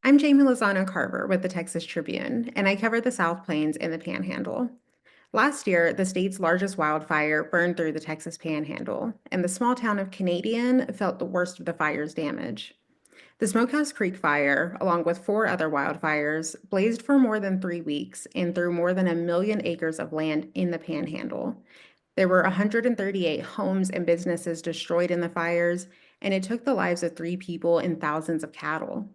I'm Jayme Lozano Carver with the Texas Tribune, and I cover the South Plains and the Panhandle. Last year, the state's largest wildfire burned through the Texas Panhandle, and the small town of Canadian felt the worst of the fire's damage. The Smokehouse Creek fire, along with four other wildfires, blazed for more than 3 weeks and through more than 1 million acres of land in the Panhandle. There were 138 homes and businesses destroyed in the fires, and it took the lives of 3 people and thousands of cattle.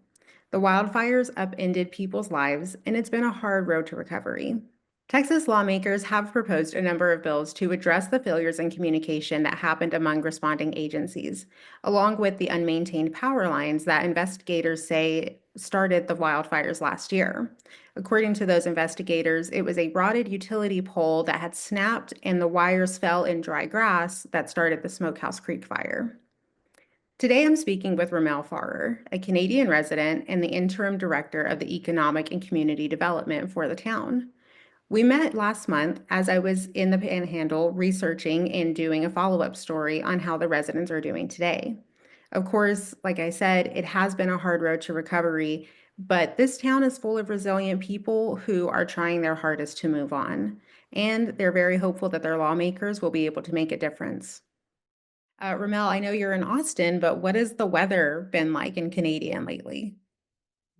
The wildfires upended people's lives, and it's been a hard road to recovery. Texas lawmakers have proposed a number of bills to address the failures in communication that happened among responding agencies, along with the unmaintained power lines that investigators say started the wildfires last year. According to those investigators, it was a rotted utility pole that had snapped and the wires fell in dry grass that started the Smokehouse Creek fire. Today, I'm speaking with Remelle Farrar, a Canadian resident and the interim director of the Economic and Community Development for the town. We met last month as I was in the Panhandle researching and doing a follow-up story on how the residents are doing today. Of course, like I said, it has been a hard road to recovery, but this town is full of resilient people who are trying their hardest to move on, and they're very hopeful that their lawmakers will be able to make a difference. Ramel, I know you're in Austin, but what has the weather been like in Canadian lately?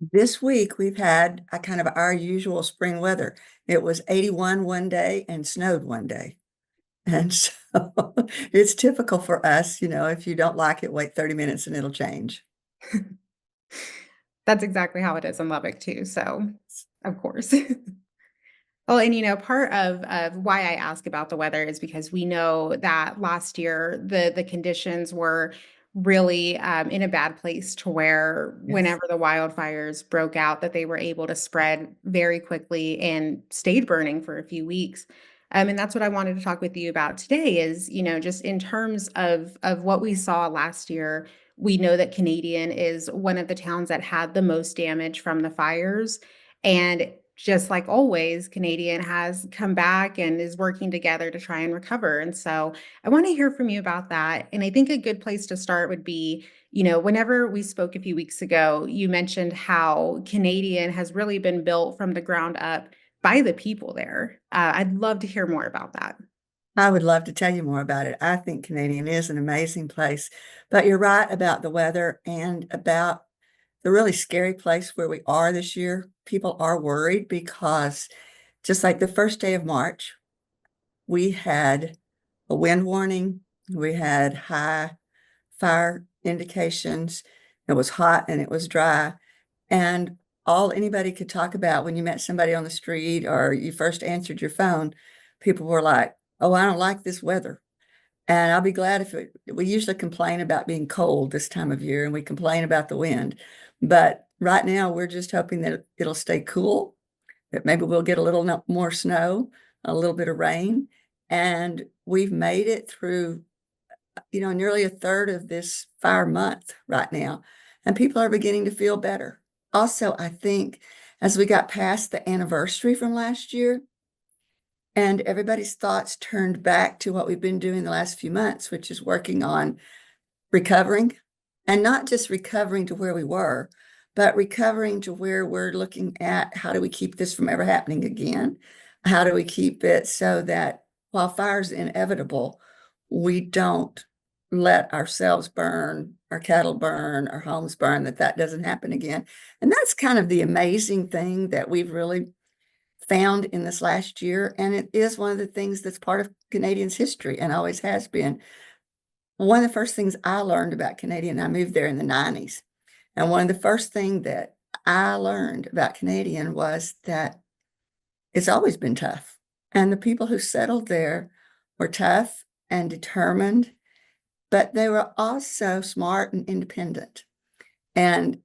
This week we've had a kind of our usual spring weather. It was 81 one day and snowed one day. And so it's typical for us, if you don't like it, wait 30 minutes and it'll change. That's exactly how it is in Lubbock too, so of course. Well, and part of why I ask about the weather is because we know that last year the conditions were really in a bad place to where Yes. whenever the wildfires broke out, that they were able to spread very quickly and stayed burning for a few weeks. And that's what I wanted to talk with you about today is, just in terms of what we saw last year, we know that Canadian is one of the towns that had the most damage from the fires. And just like always, Canadian has come back and is working together to try and recover. And so I want to hear from you about that. And I think a good place to start would be, whenever we spoke a few weeks ago, you mentioned how Canadian has really been built from the ground up by the people there. I'd love to hear more about that. I would love to tell you more about it. I think Canadian is an amazing place, but you're right about the weather and about the really scary place where we are this year. People are worried because just like the first day of March, we had a wind warning, we had high fire indications. It was hot and it was dry. And all anybody could talk about when you met somebody on the street or you first answered your phone, people were like, oh, I don't like this weather. And I'll be glad if we usually complain about being cold this time of year and we complain about the wind. But right now, we're just hoping that it'll stay cool, that maybe we'll get a little more snow, a little bit of rain. And we've made it through nearly a third of this fire month right now, and people are beginning to feel better. Also, I think as we got past the anniversary from last year, and everybody's thoughts turned back to what we've been doing the last few months, which is working on recovering, and not just recovering to where we were, but recovering to where we're looking at how do we keep this from ever happening again? How do we keep it so that while fire is inevitable, we don't let ourselves burn, our cattle burn, our homes burn, that doesn't happen again. And that's kind of the amazing thing that we've really found in this last year. And it is one of the things that's part of Canadians' history and always has been. One of the first things I learned about Canadian, I moved there in the 90s. And one of the first things that I learned about Canadian was that it's always been tough. And the people who settled there were tough and determined, but they were also smart and independent. And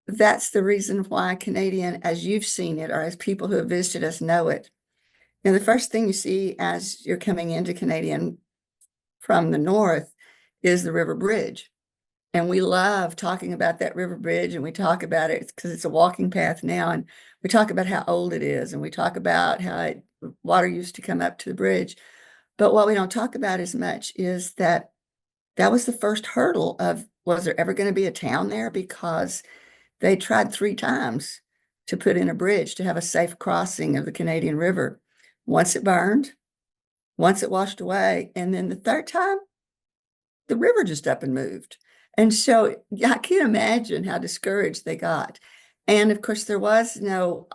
that's the reason why Canadian, as you've seen it, or as people who have visited us know it, the first thing you see as you're coming into Canadian from the north is the river bridge. And we love talking about that river bridge, and we talk about it because it's a walking path now. And we talk about how old it is, and we talk about how water used to come up to the bridge. But what we don't talk about as much is that was the first hurdle of, was there ever going to be a town there? Because They tried 3 times to put in a bridge to have a safe crossing of the Canadian River. Once it burned, once it washed away, and then the third time, the river just up and moved. And so I can't imagine how discouraged they got. And of course, there was no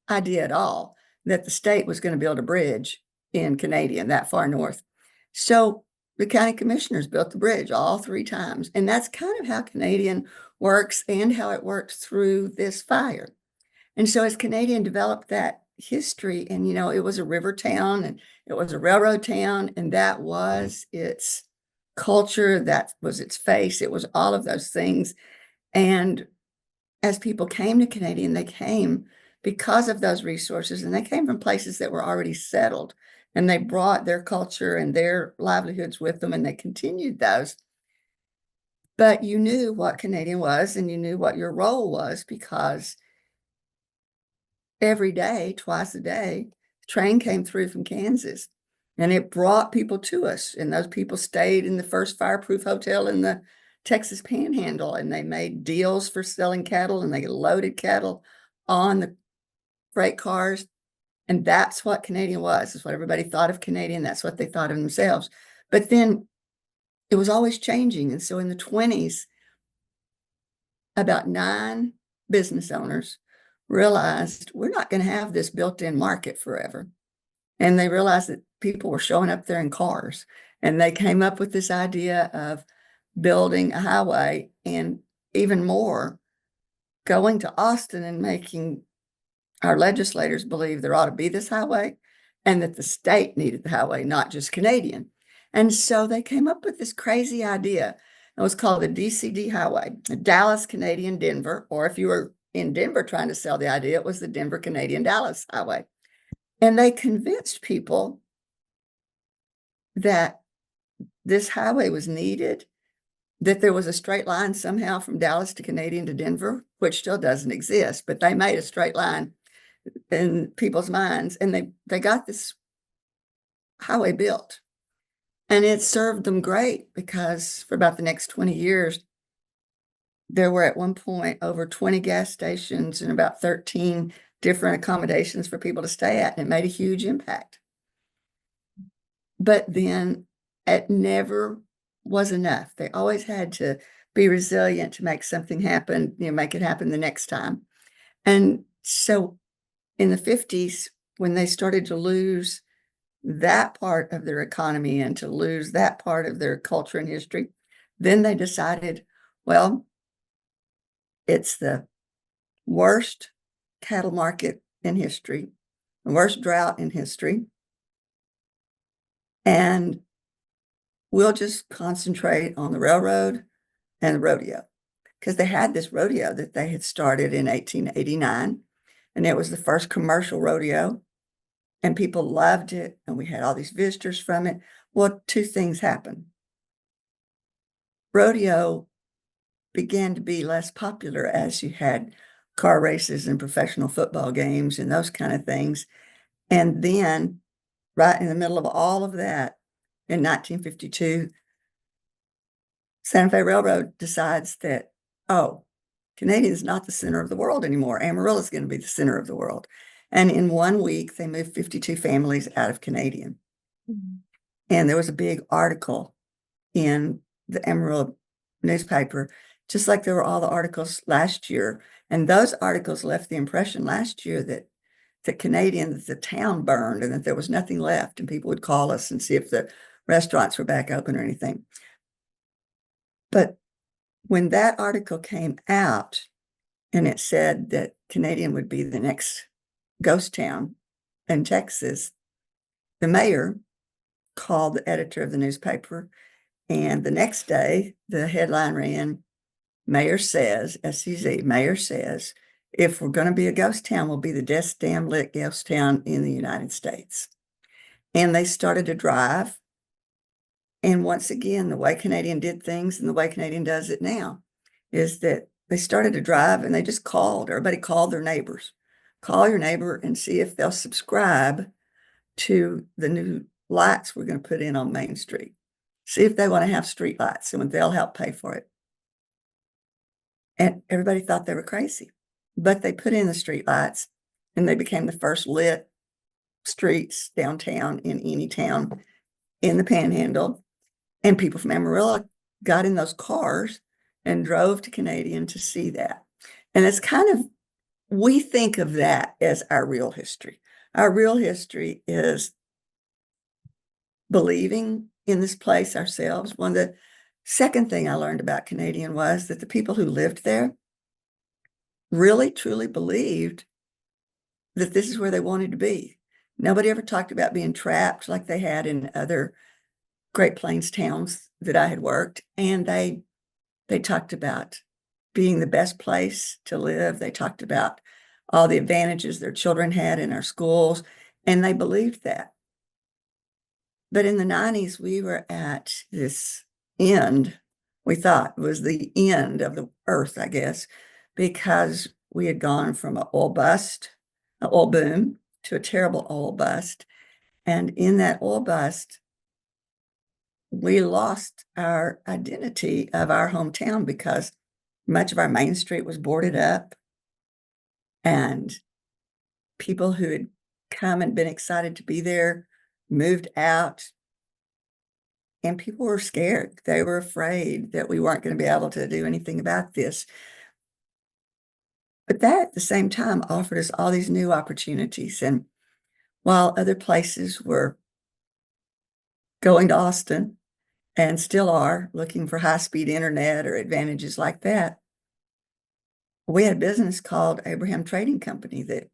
idea at all that the state was going to build a bridge in Canadian that far north. So the county commissioners built the bridge all 3 times. And that's kind of how Canadian works and how it works through this fire. And so as Canadian developed that history, and it was a river town and it was a railroad town, and that was its culture, that was its face, it was all of those things. And as people came to Canadian, they came because of those resources, and they came from places that were already settled, and they brought their culture and their livelihoods with them, and they continued those. But you knew what Canadian was, and you knew what your role was, because every day, twice a day, the train came through from Kansas, and it brought people to us. And those people stayed in the first fireproof hotel in the Texas Panhandle, and they made deals for selling cattle, and they loaded cattle on the freight cars. And that's what Canadian was. That's what everybody thought of Canadian. That's what they thought of themselves. But then it was always changing. And so in the 20s, about 9 business owners realized we're not going to have this built-in market forever. And they realized that people were showing up there in cars. And they came up with this idea of building a highway, and even more, going to Austin and making our legislators believe there ought to be this highway, and that the state needed the highway, not just Canadian. And so they came up with this crazy idea. It was called the DCD Highway, Dallas, Canadian, Denver, or if you were in Denver trying to sell the idea, it was the Denver, Canadian, Dallas Highway. And they convinced people that this highway was needed, that there was a straight line somehow from Dallas to Canadian to Denver, which still doesn't exist, but they made a straight line in people's minds, and they got this highway built. And it served them great, because for about the next 20 years, there were at one point over 20 gas stations and about 13 different accommodations for people to stay at, and it made a huge impact. But then it never was enough. They always had to be resilient to make something happen, make it happen the next time. And so in the 50s, when they started to lose that part of their economy and to lose that part of their culture and history, then they decided, well, it's the worst cattle market in history, the worst drought in history, and we'll just concentrate on the railroad and the rodeo. Because they had this rodeo that they had started in 1889, and it was the first commercial rodeo, and people loved it, and we had all these visitors from it. Well, 2 things happened. Rodeo began to be less popular as you had car races and professional football games and those kind of things. And then right in the middle of all of that, in 1952, Santa Fe Railroad decides that, oh, Canadian is not the center of the world anymore. Amarillo is going to be the center of the world. And in 1 week, they moved 52 families out of Canadian. Mm-hmm. And there was a big article in the Amarillo newspaper, just like there were all the articles last year. And those articles left the impression last year that the town burned and that there was nothing left. And people would call us and see if the restaurants were back open or anything. But when that article came out and it said that Canadian would be the next ghost town in Texas, the mayor called the editor of the newspaper, and the next day the headline ran, Mayor says, SCZ, Mayor says, if we're going to be a ghost town, we'll be the best damn lit ghost town in the United States. And they started to drive. And once again, the way Canadian did things and the way Canadian does it now is that they started to drive and they just called. Everybody called their neighbors. Call your neighbor and see if they'll subscribe to the new lights we're going to put in on Main Street. See if they want to have street lights, and they'll help pay for it. and everybody thought they were crazy. But they put in the street lights, and they became the first lit streets downtown in any town in the Panhandle. And people from Amarillo got in those cars and drove to Canadian to see that. And it's kind of, we think of that as our real history. Our real history is believing in this place ourselves. One of the second thing I learned about Canadian was that the people who lived there really truly believed that this is where they wanted to be. Nobody ever talked about being trapped like they had in other Great Plains towns that I had worked. And they talked about being the best place to live. They talked about all the advantages their children had in our schools, and they believed that. But in the 90s, we were at this end, we thought was the end of the earth, I guess, because we had gone from an oil bust, an oil boom, to a terrible oil bust. And in that oil bust, we lost our identity of our hometown because much of our main street was boarded up, and people who had come and been excited to be there moved out, and people were scared. They were afraid that we weren't going to be able to do anything about this. But that at the same time offered us all these new opportunities. And while other places were going to Austin and still are looking for high-speed internet or advantages like that, we had a business called Abraham Trading Company that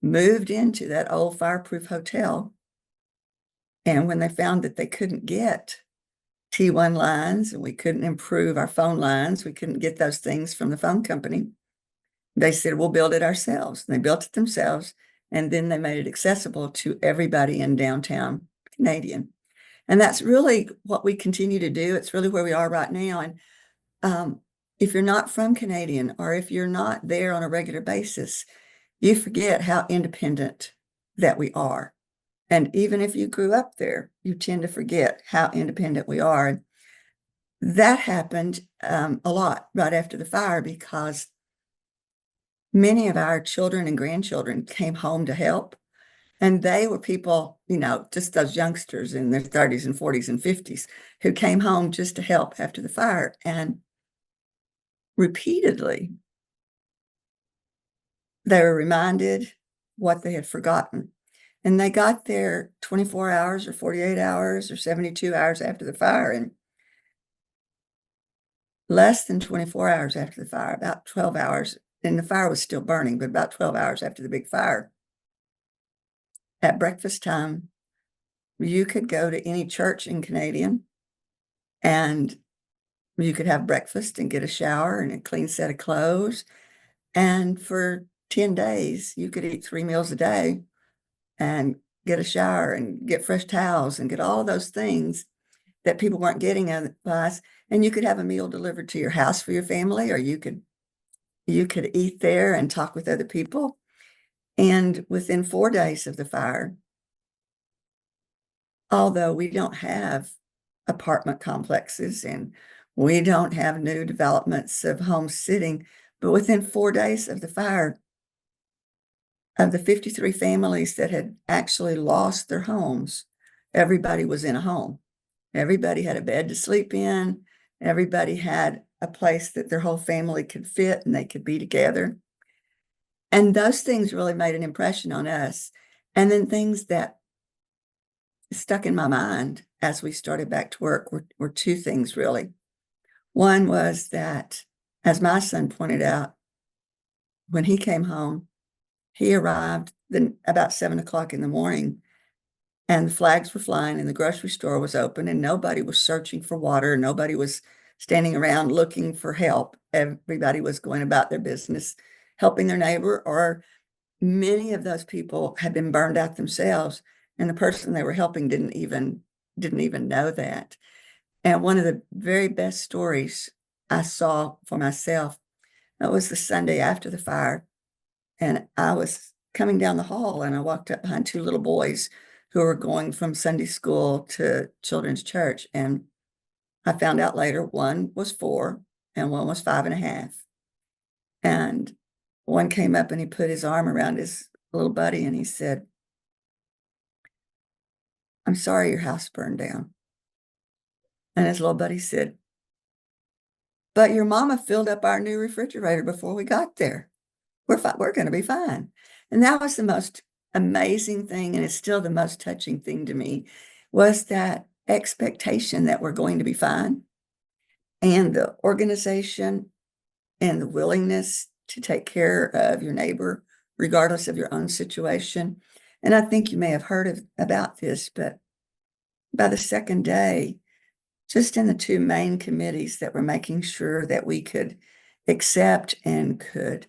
moved into that old fireproof hotel. And when they found that they couldn't get T1 lines and we couldn't improve our phone lines, we couldn't get those things from the phone company, they said, we'll build it ourselves. And they built it themselves. And then they made it accessible to everybody in downtown Canadian. And that's really what we continue to do. It's really where we are right now. And if you're not from Canadian, or if you're not there on a regular basis, you forget how independent that we are. And even if you grew up there, you tend to forget how independent we are. And that happened a lot right after the fire, because many of our children and grandchildren came home to help. And they were people, just those youngsters in their 30s and 40s and 50s who came home just to help after the fire. And repeatedly, they were reminded what they had forgotten. And they got there 24 hours or 48 hours or 72 hours after the fire. And less than 24 hours after the fire, about 12 hours, and the fire was still burning, but about 12 hours after the big fire, at breakfast time, you could go to any church in Canadian and you could have breakfast and get a shower and a clean set of clothes. And for 10 days, you could eat 3 meals a day and get a shower and get fresh towels and get all those things that people weren't getting otherwise. And you could have a meal delivered to your house for your family, or you could eat there and talk with other people. And within 4 days of the fire, although we don't have apartment complexes and we don't have new developments of home sitting, but within 4 days of the fire, of the 53 families that had actually lost their homes, everybody was in a home. Everybody had a bed to sleep in. Everybody had a place that their whole family could fit and they could be together. And those things really made an impression on us. And then things that stuck in my mind as we started back to work were two things, really. One was that, as my son pointed out, when he came home, he arrived about 7 o'clock in the morning, and the flags were flying and the grocery store was open and nobody was searching for water. Nobody was standing around looking for help. Everybody was going about their business, helping their neighbor, or many of those people had been burned out themselves, and the person they were helping didn't even know that. And one of the very best stories I saw for myself, that was the Sunday after the fire. And I was coming down the hall and I walked up behind two little boys who were going from Sunday school to children's church. And I found out later one was 4 and one was 5.5. And one came up and he put his arm around his little buddy and he said, "I'm sorry your house burned down." And his little buddy said, "But your mama filled up our new refrigerator before we got there. We're going to be fine." And that was the most amazing thing, and it's still the most touching thing to me, was that expectation that we're going to be fine, and the organization and the willingness to take care of your neighbor, regardless of your own situation. And I think you may have heard about this, but by the second day, just in the two main committees that were making sure that we could accept and could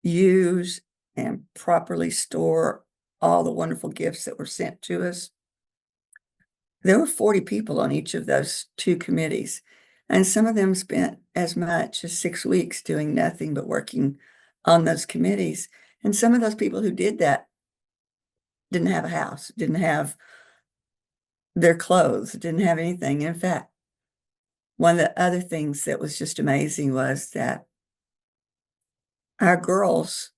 use and properly store all the wonderful gifts that were sent to us, there were 40 people on each of those two committees. And some of them spent as much as 6 weeks doing nothing but working on those committees. And some of those people who did that didn't have a house, didn't have their clothes, didn't have anything. In fact, one of the other things that was just amazing was that our girls,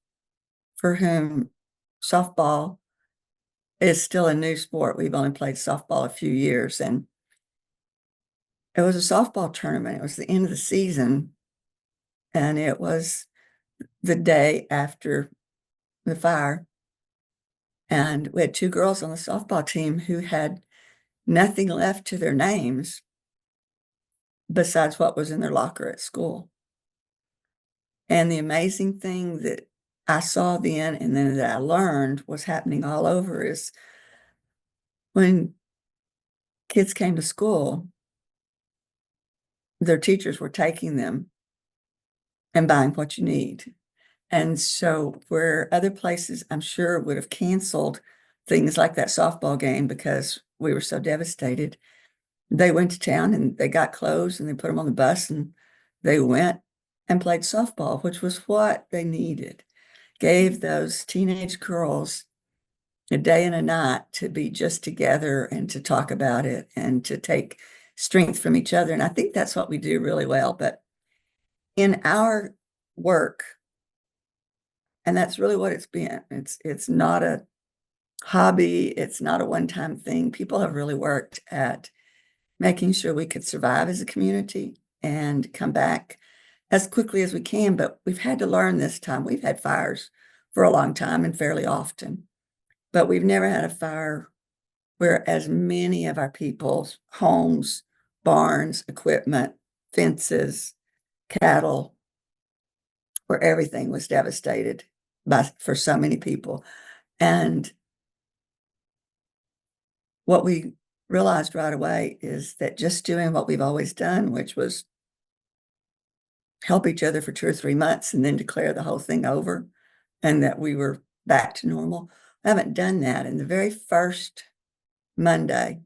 for whom softball is still a new sport, we've only played softball a few years, and it was a softball tournament. It was the end of the season, and it was the day after the fire. And we had two girls on the softball team who had nothing left to their names besides what was in their locker at school. And the amazing thing that I saw then and then that I learned was happening all over is when kids came to school, their teachers were taking them and buying what you need. And so where other places, I'm sure, would have canceled things like that softball game because we were so devastated, they went to town and they got clothes and they put them on the bus and they went and played softball, which was what they needed. Gave those teenage girls a day and a night to be just together and to talk about it and to take strength from each other. And I think that's what we do really well. But in our work, and that's really what it's been. It's not a hobby. It's not a one-time thing. People have really worked at making sure we could survive as a community and come back as quickly as we can. But we've had to learn this time. We've had fires for a long time and fairly often, but we've never had a fire where as many of our people's homes, barns, equipment, fences, cattle, where everything was devastated for so many people. And what we realized right away is that just doing what we've always done, which was help each other for 2 or 3 months and then declare the whole thing over and that we were back to normal. I haven't done that. And the very first Monday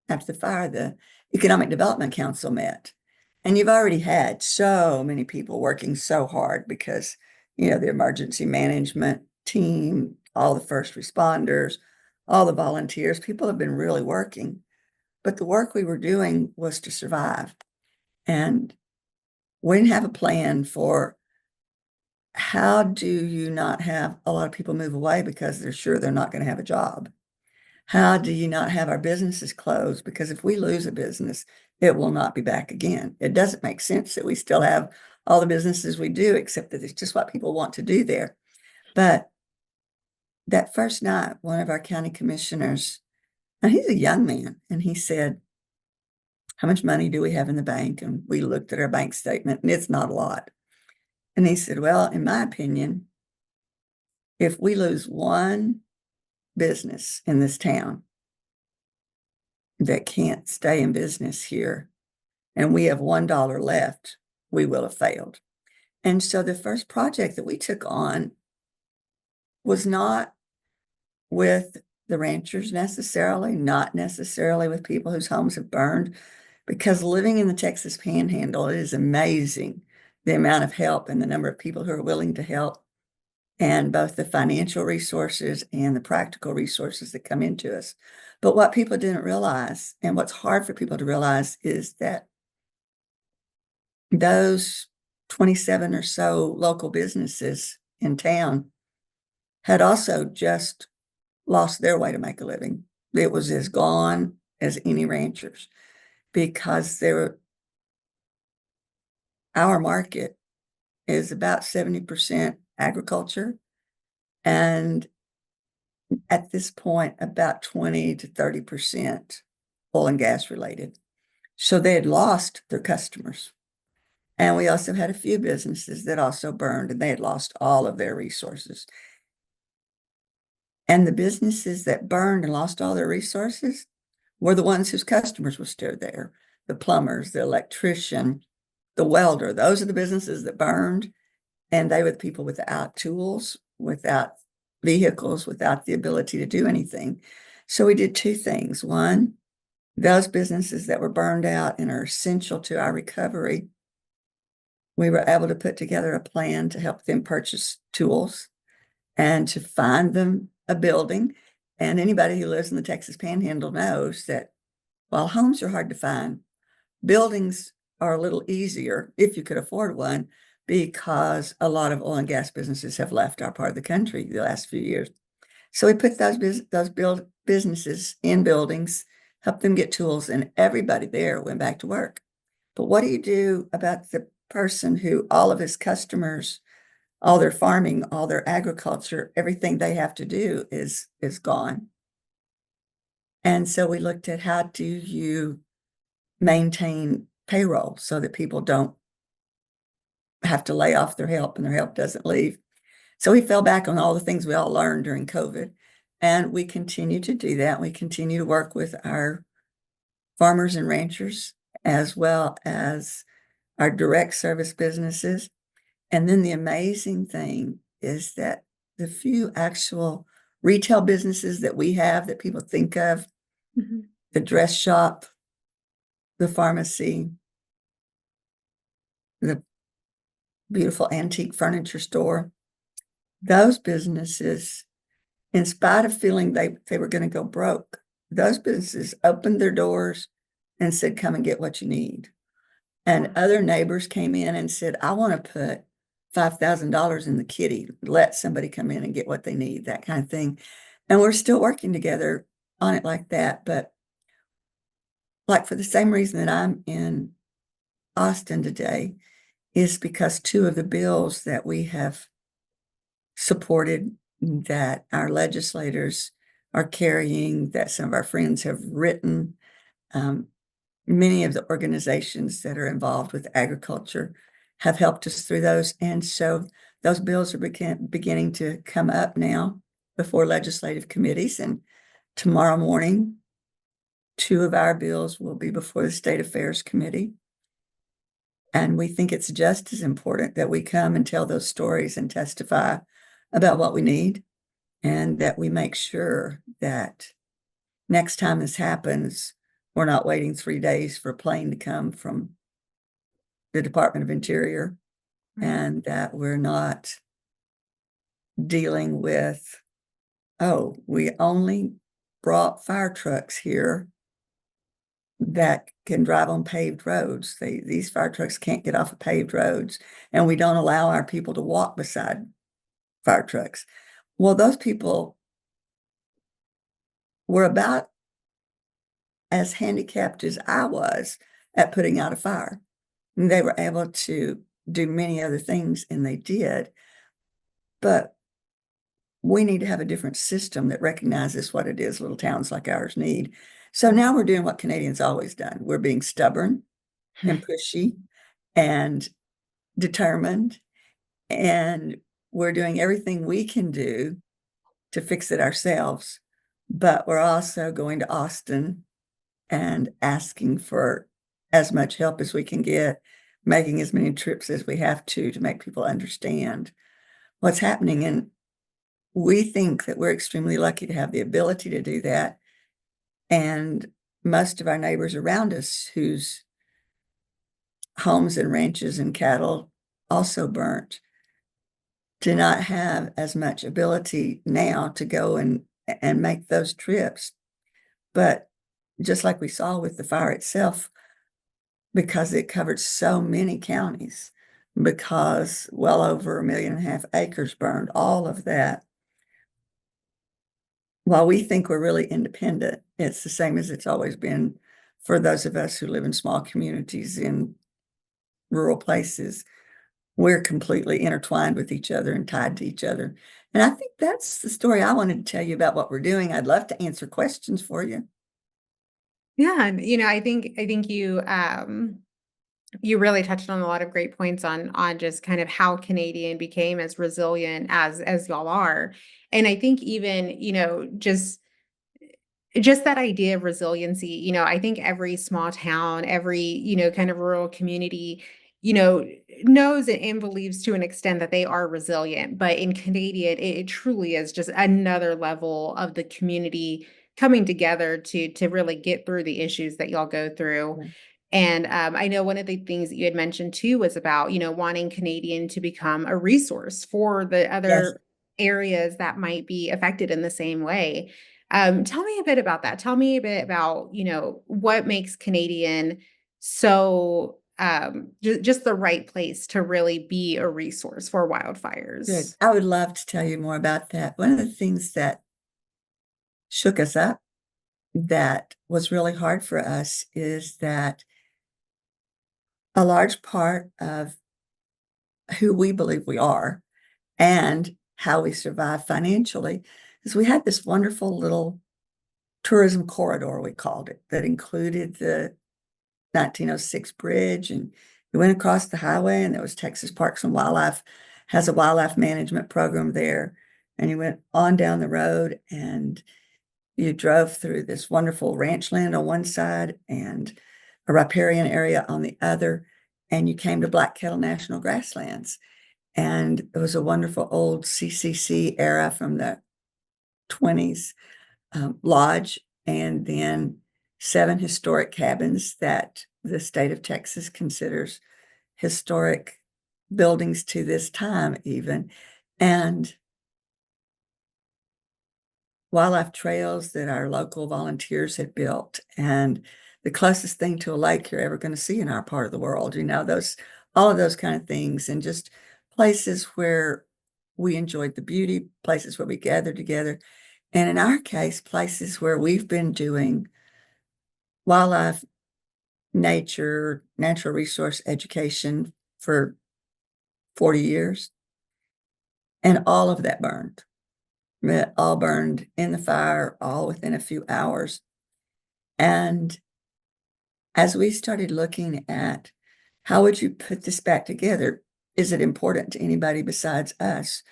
after the fire, the Economic Development Council met. And you've already had so many people working so hard because, the emergency management team, all the first responders, all the volunteers, people have been really working. But the work we were doing was to survive. And we didn't have a plan for how do you not have a lot of people move away because they're sure they're not going to have a job? How do you not have our businesses closed? Because if we lose a business, it will not be back again. It doesn't make sense that we still have all the businesses we do, except that it's just what people want to do there. But that first night, one of our county commissioners, and he's a young man, and he said, "How much money do we have in the bank?" And we looked at our bank statement, and it's not a lot. And he said, "Well, in my opinion, if we lose one business in this town that can't stay in business here, and we have $1 left, we will have failed." And so the first project that we took on was not with the ranchers necessarily, not necessarily with people whose homes have burned, because living in the Texas Panhandle, it is amazing the amount of help and the number of people who are willing to help, and both the financial resources and the practical resources that come into us. But what people didn't realize, and what's hard for people to realize, is that those 27 or so local businesses in town had also just lost their way to make a living. It was as gone as any ranchers because our market is about 70% agriculture, and at this point, about 20 to 30% oil and gas related. So they had lost their customers. And we also had a few businesses that also burned, and they had lost all of their resources. And the businesses that burned and lost all their resources were the ones whose customers were still there. The plumbers, the electrician, the welder. Those are the businesses that burned. And they were the people without tools, without vehicles, without the ability to do anything. So we did two things. One, those businesses that were burned out and are essential to our recovery, we were able to put together a plan to help them purchase tools and to find them a building. And anybody who lives in the Texas Panhandle knows that while homes are hard to find, buildings are a little easier if you could afford one, because a lot of oil and gas businesses have left our part of the country the last few years. So we put those businesses in buildings, helped them get tools, and everybody there went back to work. But what do you do about the person who all of his customers, all their farming, all their agriculture, everything they have to do is gone? And so we looked at, how do you maintain payroll so that people don't have to lay off their help and their help doesn't leave? So we fell back on all the things we all learned during COVID, and we continue to do that. We continue to work with our farmers and ranchers, as well as our direct service businesses. And then the amazing thing is that the few actual retail businesses that we have that people think of, the dress shop, the pharmacy, the beautiful antique furniture store, those businesses, in spite of feeling they were going to go broke, those businesses opened their doors and said, come and get what you need. And other neighbors came in and said, I want to put $5,000 in the kitty, let somebody come in and get what they need, that kind of thing. And we're still working together on it like that. But like, for the same reason that I'm in Austin today, is because two of the bills that we have supported, that our legislators are carrying, that some of our friends have written, many of the organizations that are involved with agriculture have helped us through those. And so those bills are beginning to come up now before legislative committees. And tomorrow morning, two of our bills will be before the State Affairs Committee. And we think it's just as important that we come and tell those stories and testify about what we need, and that we make sure that next time this happens, we're not waiting 3 days for a plane to come from the Department of Interior, and that we're not dealing with, oh, we only brought fire trucks here that can drive on paved roads. These fire trucks can't get off of paved roads, and we don't allow our people to walk beside fire trucks. Well, those people were about as handicapped as I was at putting out a fire. And they were able to do many other things, and they did. But we need to have a different system that recognizes what it is little towns like ours need. So now we're doing what Canadians always done. We're being stubborn and pushy and determined, and we're doing everything we can do to fix it ourselves. But we're also going to Austin and asking for as much help as we can get, making as many trips as we have to make people understand what's happening. And we think that we're extremely lucky to have the ability to do that. And most of our neighbors around us, whose homes and ranches and cattle also burnt, do not have as much ability now to go and make those trips. But just like we saw with the fire itself, because it covered so many counties, because well over 1.5 million acres burned, all of that. While we think we're really independent, it's the same as it's always been for those of us who live in small communities in rural places. We're completely intertwined with each other and tied to each other. And I think that's the story I wanted to tell you about what we're doing. I'd love to answer questions for you. Yeah, and I think you really touched on a lot of great points on just kind of how Canadian became as resilient as y'all are. And I think even, just that idea of resiliency, I think every small town, every, kind of rural community, knows and believes to an extent that they are resilient. But in Canadian, it truly is just another level of the community coming together to really get through the issues that y'all go through. Yeah. And I know one of the things that you had mentioned too was about, wanting Canadian to become a resource for the Yes. other areas that might be affected in the same way. Tell me a bit about that. Tell me a bit about, what makes Canadian so just the right place to really be a resource for Good. wildfires. I would love to tell you more about that. One of the things that shook us up, that was really hard for us, is that a large part of who we believe we are and how we survive financially is we had this wonderful little tourism corridor, we called it, that included the 1906 bridge, and we went across the highway, and there was Texas Parks and Wildlife has a wildlife management program there. And you went on down the road, and you drove through this wonderful ranch land on one side and a riparian area on the other, and you came to Black Kettle National Grasslands. And it was a wonderful old CCC era from the 20s lodge, and then 7 historic cabins that the state of Texas considers historic buildings to this time, even, and wildlife trails that our local volunteers had built, and the closest thing to a lake you're ever going to see in our part of the world, those, all of those kind of things, and just places where we enjoyed the beauty, places where we gathered together. And in our case, places where we've been doing wildlife, nature, natural resource education for 40 years. And all of that burned. It all burned in the fire, all within a few hours. And as we started looking at how would you put this back together, is it important to anybody besides us?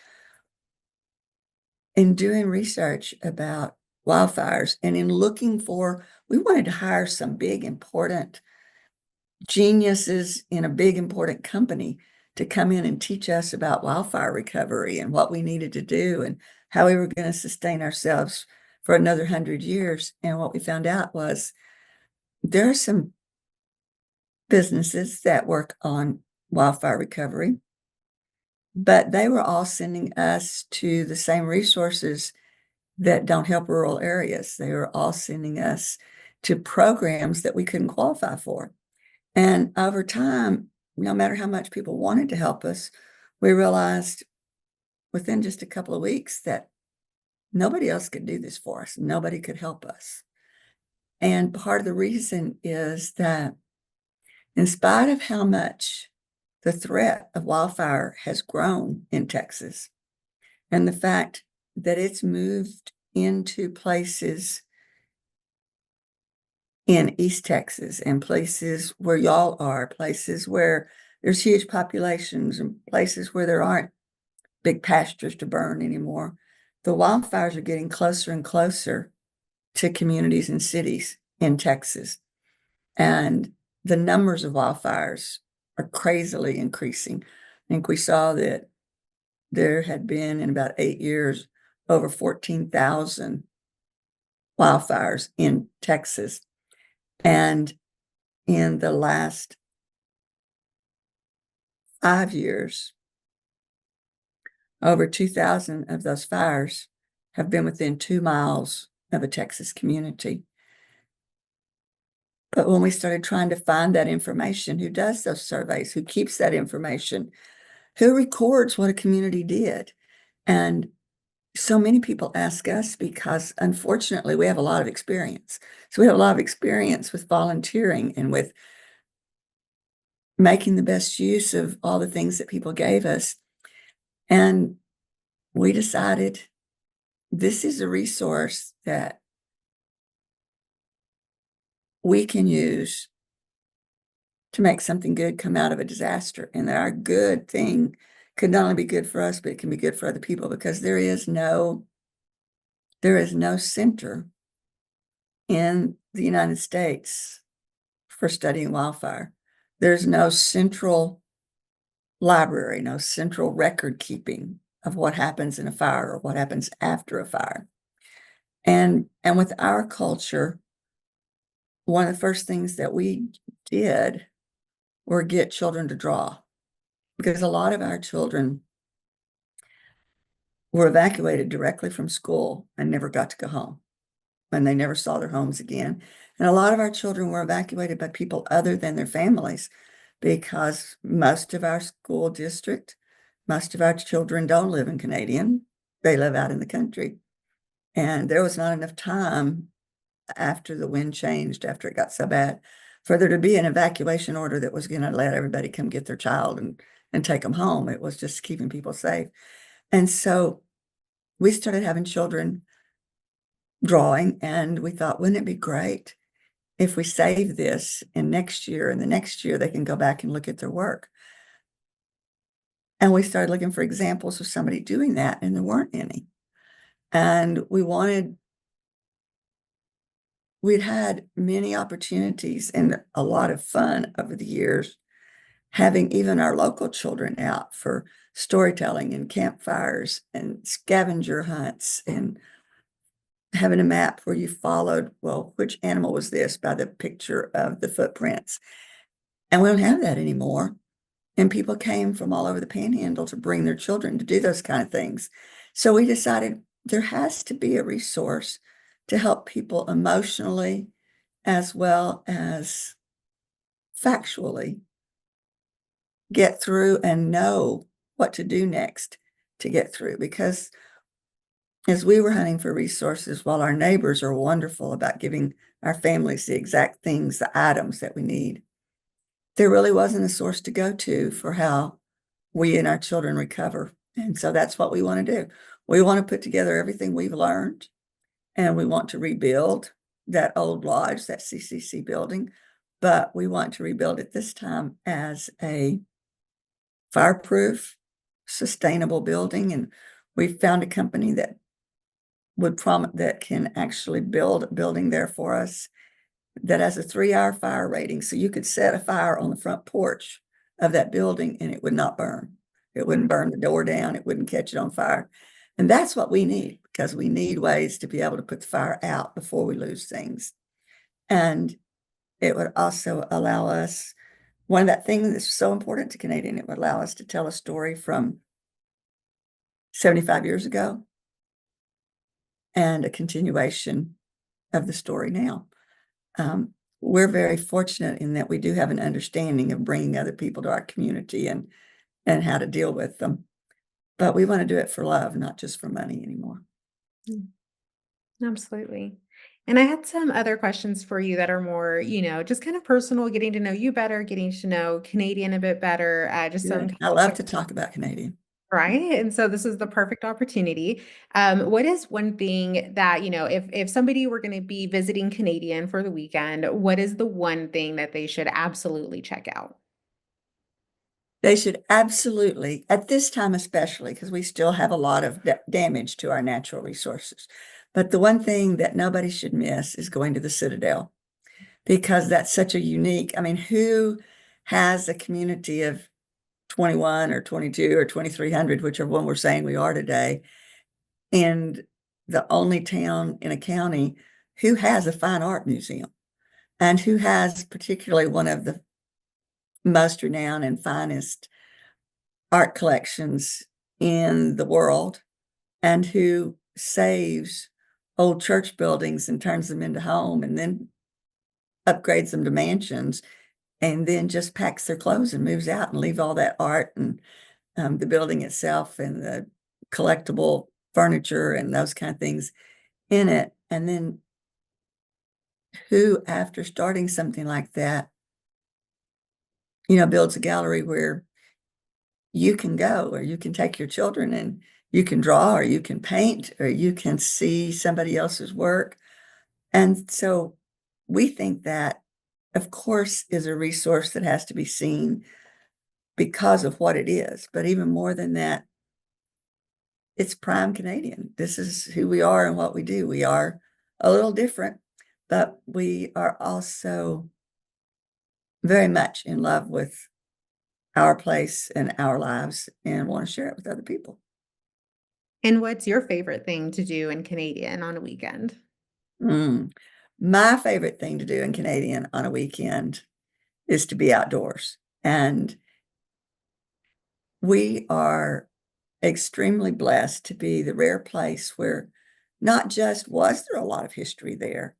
In doing research about wildfires and in looking for, we wanted to hire some big, important geniuses in a big, important company to come in and teach us about wildfire recovery and what we needed to do and how we were going to sustain ourselves for another 100 years. And what we found out was there are some businesses that work on wildfire recovery, but they were all sending us to the same resources that don't help rural areas. They were all sending us to programs that we couldn't qualify for. And over time, no matter how much people wanted to help us, we realized within just a couple of weeks that nobody else could do this for us. Nobody could help us. And part of the reason is that in spite of how much the threat of wildfire has grown in Texas, and the fact that it's moved into places in East Texas and places where y'all are, places where there's huge populations and places where there aren't big pastures to burn anymore, the wildfires are getting closer and closer to communities and cities in Texas. And the numbers of wildfires are crazily increasing. I think we saw that there had been in about 8 years over 14,000 wildfires in Texas. And in the last 5 years, over 2,000 of those fires have been within 2 miles of a Texas community. But when we started trying to find that information, who does those surveys, who keeps that information, who records what a community did? And so many people ask us because unfortunately we have a lot of experience. So we have a lot of experience with volunteering and with making the best use of all the things that people gave us. And we decided this is a resource that we can use to make something good come out of a disaster, and that our good thing could not only be good for us, but it can be good for other people, because there is no center in the United States for studying wildfire. There's no central library, no central record keeping of what happens in a fire or what happens after a fire. And with our culture, one of the first things that we did were get children to draw, because a lot of our children were evacuated directly from school and never got to go home, and they never saw their homes again. And a lot of our children were evacuated by people other than their families, because most of our school district, most of our children don't live in Canadian. They live out in the country. And there was not enough time after the wind changed, after it got so bad, for there to be an evacuation order that was going to let everybody come get their child and take them home. It was just keeping people safe. And so we started having children drawing, and we thought, wouldn't it be great if we save this, and next year and the next year they can go back and look at their work. And we started looking for examples of somebody doing that, and there weren't any. And we'd had many opportunities and a lot of fun over the years, having even our local children out for storytelling and campfires and scavenger hunts, and having a map where you followed, well, which animal was this by the picture of the footprints. And we don't have that anymore. And people came from all over the Panhandle to bring their children to do those kind of things. So we decided there has to be a resource to help people emotionally as well as factually get through and know what to do next to get through. Because as we were hunting for resources, while our neighbors are wonderful about giving our families the exact things, the items that we need, there really wasn't a source to go to for how we and our children recover. And so that's what we want to do. We want to put together everything we've learned, and we want to rebuild that old lodge, that CCC building, but we want to rebuild it this time as a fireproof, sustainable building. And we found a company that that can actually build a building there for us that has a 3-hour fire rating. So you could set a fire on the front porch of that building and it would not burn. It wouldn't burn the door down. It wouldn't catch it on fire. And that's what we need, because we need ways to be able to put the fire out before we lose things. And it would also allow us, one of that thing that's so important to Canadian, it would allow us to tell a story from 75 years ago and a continuation of the story now. We're very fortunate in that we do have an understanding of bringing other people to our community and how to deal with them. But we want to do it for love, not just for money anymore. Absolutely. And I had some other questions for you that are more, just kind of personal, getting to know you better, getting to know Canadian a bit better, just some Good. I love to talk about Canadian. right. And so this is the perfect opportunity. What is one thing that, if somebody were going to be visiting Canadian for the weekend, what is the one thing that they should absolutely check out? They should absolutely, at this time especially, because we still have a lot of damage to our natural resources. But the one thing that nobody should miss is going to the Citadel, because that's such a unique, I mean, who has a community of 21 or 22 or 2,300, whichever one we're saying we are today, and the only town in a county who has a fine art museum, and who has particularly one of the most renowned and finest art collections in the world, and who saves old church buildings and turns them into home, and then upgrades them to mansions, and then just packs their clothes and moves out and leave all that art and the building itself and the collectible furniture and those kind of things in it. And then who, after starting something like that, builds a gallery where you can go, or you can take your children and you can draw, or you can paint, or you can see somebody else's work. And so we think that, of course, is a resource that has to be seen because of what it is. But even more than that, it's prime Canadian. This is who we are and what we do. We are a little different, but we are also very much in love with our place and our lives and want to share it with other people. And what's your favorite thing to do in Canadian on a weekend? Mm. My favorite thing to do in Canadian on a weekend is to be outdoors. And we are extremely blessed to be the rare place where not just was there a lot of history there,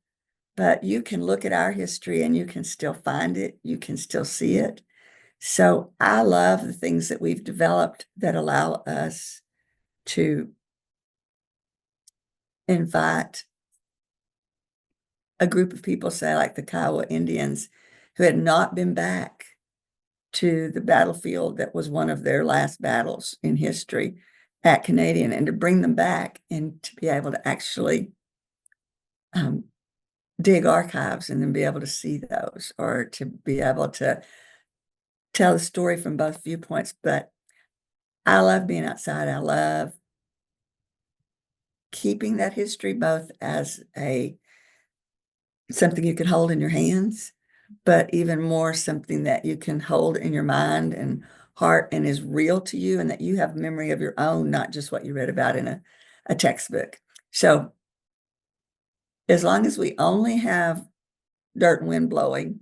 but you can look at our history and you can still find it, you can still see it. So I love the things that we've developed that allow us to invite a group of people, say like the Kiowa Indians, who had not been back to the battlefield that was one of their last battles in history at Canadian, and to bring them back and to be able to actually dig archives and then be able to see those, or to be able to tell the story from both viewpoints. But I love being outside. I love keeping that history both as something you can hold in your hands, but even more something that you can hold in your mind and heart and is real to you, and that you have memory of your own, not just what you read about in a textbook. So as long as we only have dirt and wind blowing,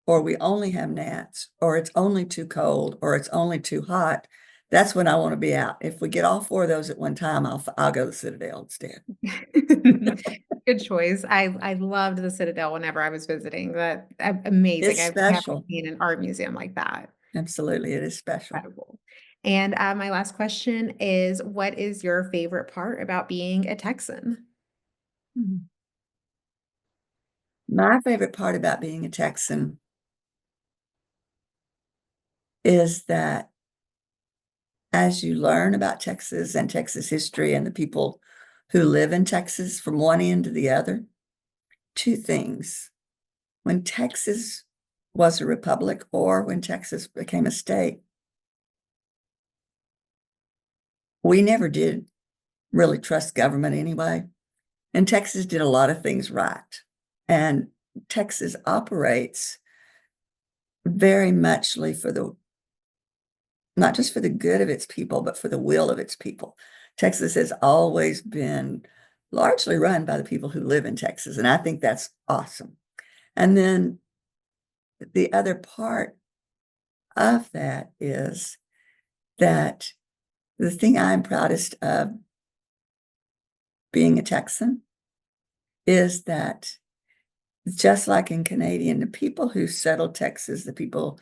or we only have gnats, or it's only too cold, or it's only too hot, that's when I want to be out. If we get all four of those at one time, I'll go to the Citadel instead. Good choice. I loved the Citadel whenever I was visiting. That amazing. It's I've never special. seen an art museum like that. Absolutely, it is special. Incredible. And my last question is, what is your favorite part about being a Texan? Mhm. My favorite part about being a Texan is that as you learn about Texas and Texas history and the people who live in Texas from one end to the other, two things. When Texas was a republic, or when Texas became a state, we never did really trust government anyway. And Texas did a lot of things right. And Texas operates very muchly for not just for the good of its people, but for the will of its people. Texas has always been largely run by the people who live in Texas, and I think that's awesome. And then the other part of that is that the thing I'm proudest of being a Texan is that, just like in Canadian, the people who settled Texas, the people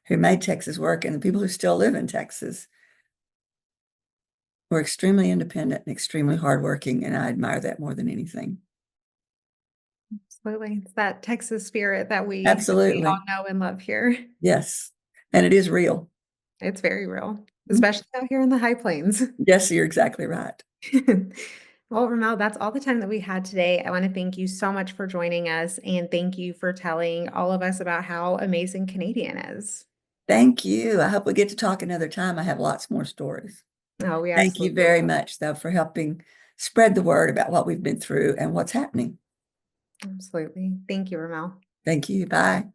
who made Texas work, and the people who still live in Texas were extremely independent and extremely hardworking, and I admire that more than anything. Absolutely. It's that Texas spirit that we all Absolutely. know and love here. Yes. And it is real. It's very real, Mhm. especially out here in the high plains. Yes, you're exactly right. Well, Ramel, that's all the time that we had today. I want to thank you so much for joining us, and thank you for telling all of us about how amazing Canadian is. Thank you. I hope we get to talk another time. I have lots more stories. Oh, we Thank you absolutely very will. much, though, for helping spread the word about what we've been through and what's happening. Absolutely. Thank you, Ramel. Thank you. Bye.